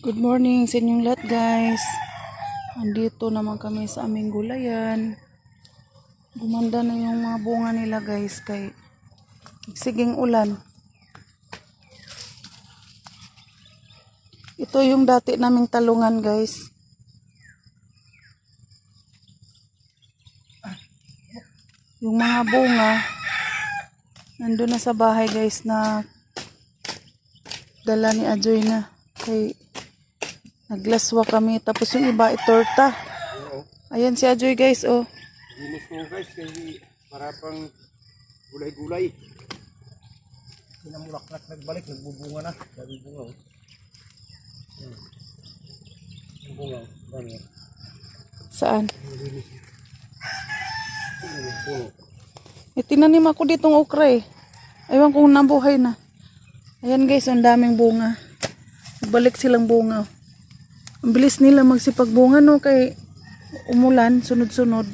Good morning sa inyong lahat, guys. Andito naman kami sa aming gulayan. Gumanda na yung mga bunga nila, guys, kay siging ulan. Ito yung dati naming talungan, guys. Yung mga bunga nandun na sa bahay, guys, na dala ni Ajoy na. Kay naglaswa kami, tapos yung iba itorta. Ayan si Ajoy, guys, oh. Linis ko, guys, kasi para pang gulay-gulay. Pinamulaklak nagbalik, nagbubunga na. Sabi bunga, oh. Yung bunga, dami. Saan? Linis. Tinanim ako ditong okra eh. Ewan kung nabuhay na. Ayan, guys, ang daming bunga. Balik silang bunga. Ang bilis nila magsipagbunga, no, kay umulan, sunod-sunod.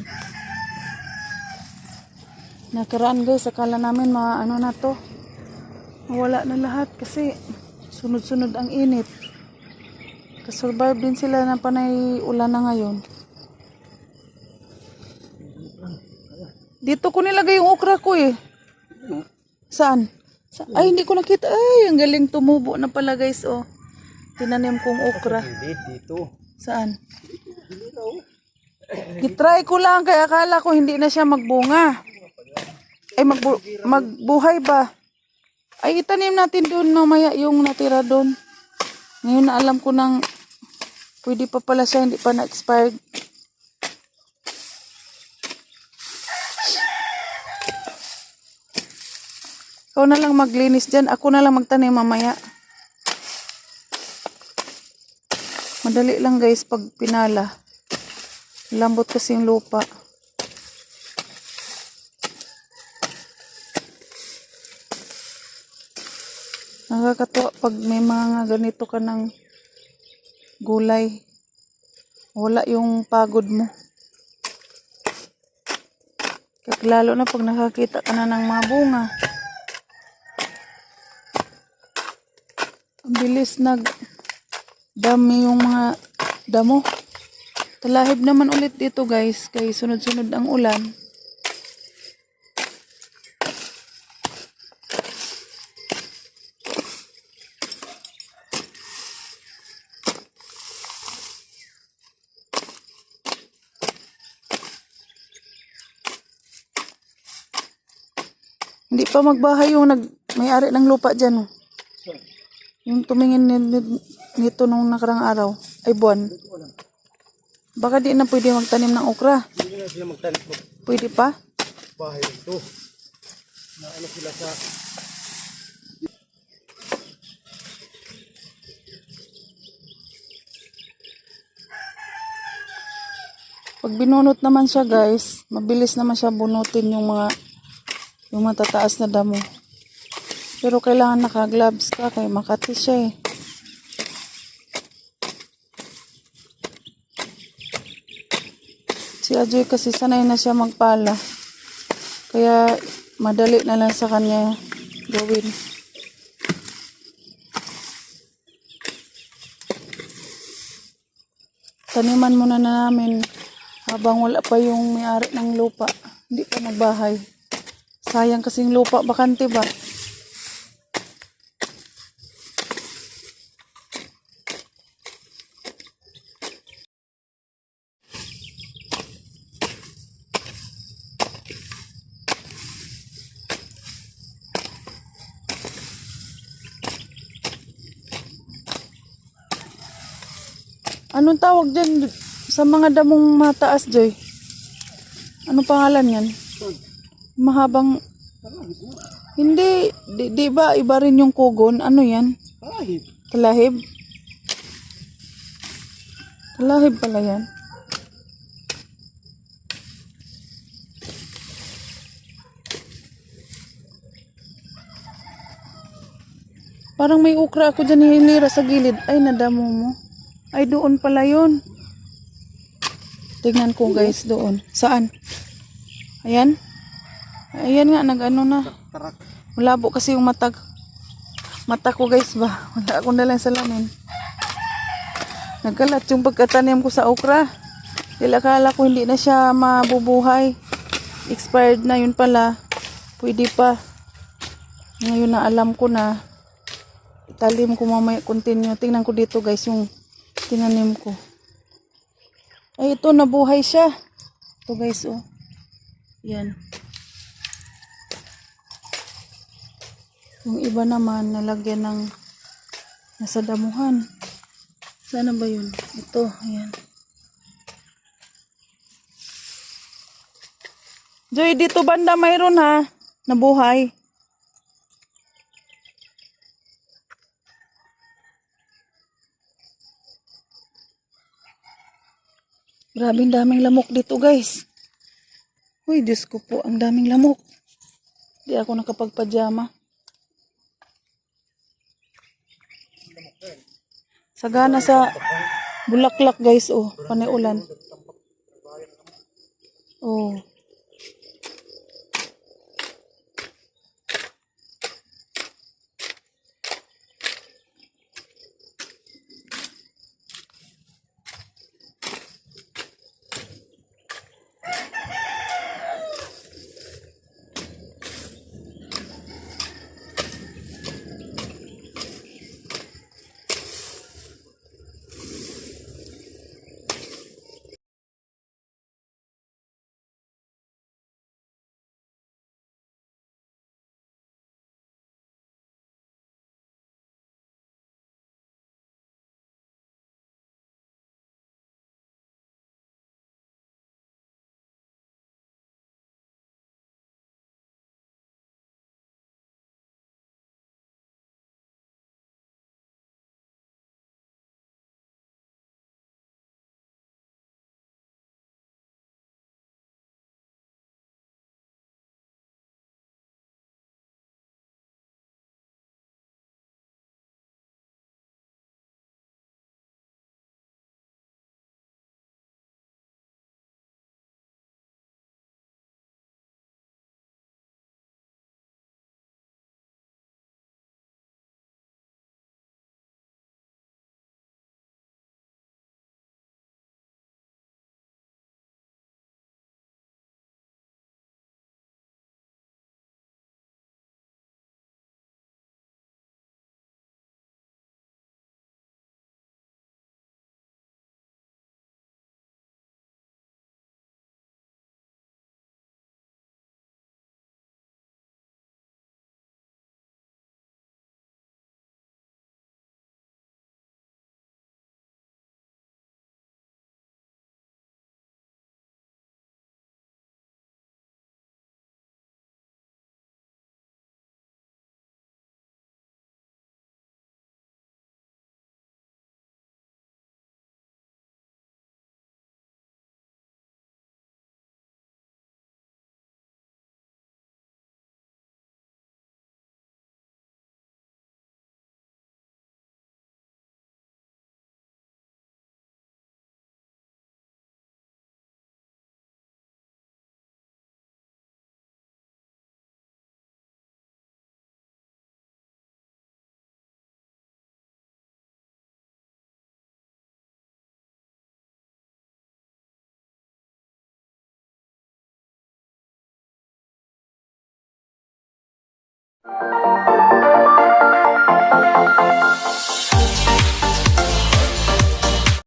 Nakaraan, guys, akala namin mga ano na to. Wala na lahat kasi sunod-sunod ang init. Kasurvive din sila na panay ulan na ngayon. Dito ko nilagay yung okra ko eh. Saan? Ay, hindi ko nakita. Ay, ang galing tumubo na pala, guys, oh. Tinanim kong okra. Hindi, dito. Saan? Gitry ko lang kaya akala ko hindi na siya magbunga. Ay, magbuhay ba? Ay, itanim natin doon mamaya yung natira doon. Ngayon na alam ko nang pwede pa pala siya, hindi pa na-expired. Ikaw na lang maglinis dyan. Ako na lang magtanim mamaya. Madali lang, guys, pag pinala. Lambot kasi yung lupa. Nakakatuwa pag may mga ganito ka ng gulay. Wala yung pagod mo. Lalo na pag nakakita ka na ng mga bunga. Ang bilis dami yung mga damo. Talahib naman ulit dito, guys, kay sunod-sunod ang ulan. Hindi pa magbahay yung may-ari ng lupa dyan, oh. Yung tumingin nito nung nakarang araw, ay buwan. Baka di na pwede magtanim ng okra. Hindi na sila magtanim po. Pwede pa? Bahay ito. Na ano sila sa... Pag binunot naman siya, guys, mabilis naman siya bunutin yung matataas na damo. Pero kailangan naka-gloves ka kay makati siya eh. Si Ajoy kasi sanay na siya magpala. Kaya madali na lang sa kanya gawin. Taniman muna na namin habang wala pa yung may-ari ng lupa. Hindi pa nagbahay. Sayang kasing lupa, bakante ba? Anong tawag dyan sa mga damong mataas, Joy? Anong pangalan yan? Mahabang... Hindi, di ba iba rin yung kugon? Ano yan? Talahib. Talahib? Talahib pala yan. Parang may ukra ako dyan hinira sa gilid. Ay, nadamo mo. Ay, doon pala yun. Tignan ko, guys, doon. Saan? Ayan. Ayan nga, nag-ano na. Malabo kasi yung mata ko, guys, ba. Wala akong dalang salamin. Nagkalat yung pagkatanim ko sa okra. Akala ko hindi na siya mabubuhay. Expired na, yun pala. Pwede pa. Ngayon na alam ko na. Italim ko mamaya continue. Tingnan ko dito guys yung tinanim ko. Ay ito, nabuhay siya. Ito guys, oh. Yan. Yung iba naman nalagyan ng nasa damuhan. Sana ba yun? Ito, ayan. Joy, dito banda mayroon ha. Nabuhay. Grabe, ang daming lamok dito guys. Uy, Diyos ko po, ang daming lamok. Di ako nakapagpajama. Sagana sa bulaklak guys, oh. Paniulan. Oh.